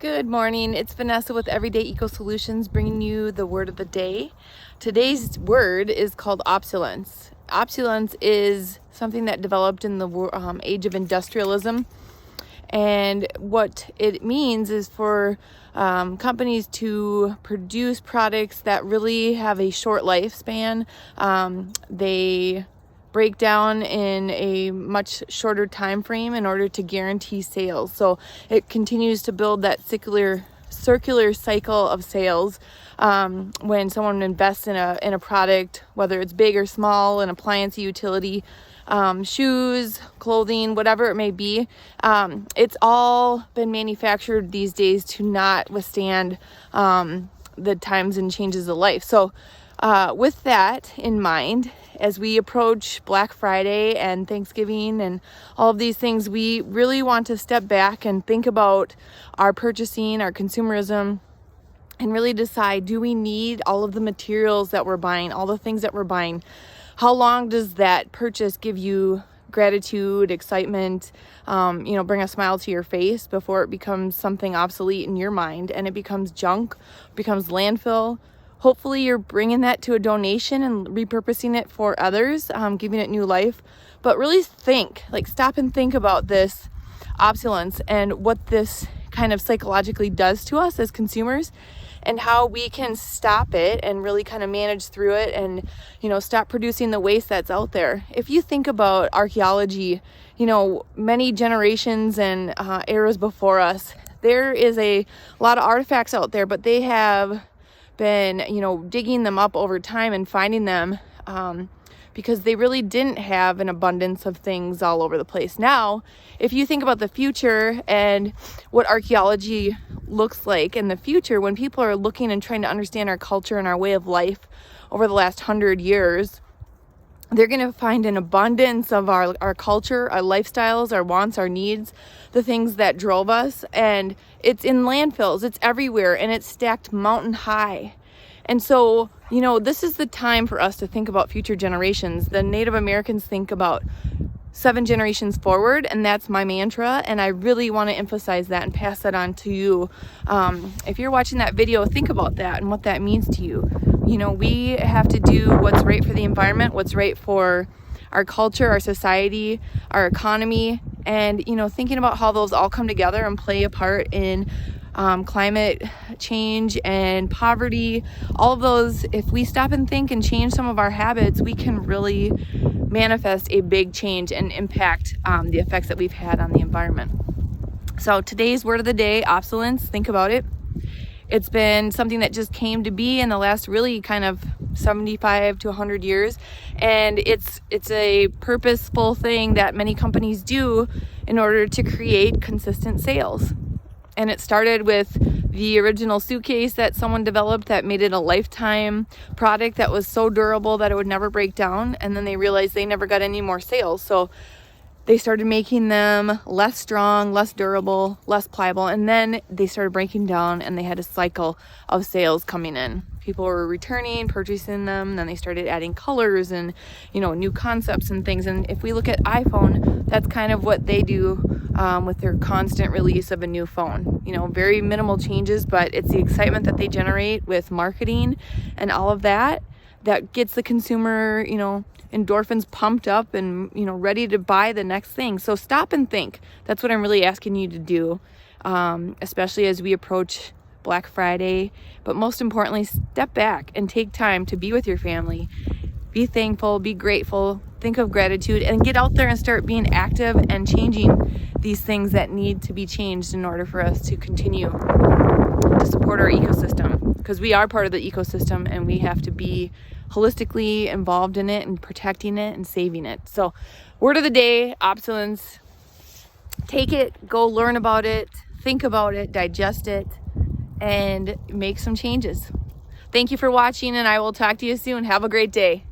Good morning, it's Vanessa with Everyday Eco Solutions bringing you the word of the day. Today's word is called obsolescence. Obsolescence is something that developed in the age of industrialism, and what it means is for companies to produce products that really have a short lifespan. They break down in a much shorter time frame in order to guarantee sales. So it continues to build that circular cycle of sales. When someone invests in a product, whether it's big or small, an appliance, a utility, shoes, clothing, whatever it may be, it's all been manufactured these days to not withstand the times and changes of life. So with that in mind, as we approach Black Friday and Thanksgiving and all of these things, we really want to step back and think about our purchasing, our consumerism, and really decide, do we need all of the materials that we're buying, all the things that we're buying? How long does that purchase give you gratitude, excitement, bring a smile to your face before it becomes something obsolete in your mind and it becomes junk, becomes landfill? Hopefully you're bringing that to a donation and repurposing it for others, giving it new life. But really stop and think about this obsolescence and what this kind of psychologically does to us as consumers, and how we can stop it and really kind of manage through it and, stop producing the waste that's out there. If you think about archaeology, many generations and eras before us, there is a lot of artifacts out there, but they have been digging them up over time and finding them because they really didn't have an abundance of things all over the place. Now, if you think about the future and what archaeology looks like in the future, when people are looking and trying to understand our culture and our way of life over the last 100 years, they're going to find an abundance of our culture, our lifestyles, our wants, our needs, the things that drove us. And it's in landfills, it's everywhere, and it's stacked mountain high. And so, this is the time for us to think about future generations. The Native Americans think about 7 generations forward, and that's my mantra. And I really want to emphasize that and pass that on to you. If you're watching that video, think about that and what that means to you. We have to do what's right for the environment, what's right for our culture, our society, our economy, and, thinking about how those all come together and play a part in climate change and poverty. All of those, if we stop and think and change some of our habits, we can really manifest a big change and impact the effects that we've had on the environment. So today's word of the day, obsolescence. Think about it. It's been something that just came to be in the last really kind of 75 to 100 years. And it's a purposeful thing that many companies do in order to create consistent sales. And it started with the original suitcase that someone developed that made it a lifetime product that was so durable that it would never break down. And then they realized they never got any more sales. So they started making them less strong, less durable, less pliable, and then they started breaking down and they had a cycle of sales coming in. People were returning, purchasing them, then they started adding colors and, new concepts and things. And if we look at iPhone, that's kind of what they do with their constant release of a new phone. Very minimal changes, but it's the excitement that they generate with marketing and all of that gets the consumer, endorphins pumped up and, ready to buy the next thing. So stop and think. That's what I'm really asking you to do, especially as we approach Black Friday. But most importantly, step back and take time to be with your family. Be thankful, be grateful, think of gratitude, and get out there and start being active and changing these things that need to be changed in order for us to continue to support our ecosystem, because we are part of the ecosystem and we have to be holistically involved in it and protecting it and saving it. So word of the day, obsolescence. Take it, go learn about it, think about it, digest it, and make some changes. Thank you for watching, and I will talk to you soon. Have a great day.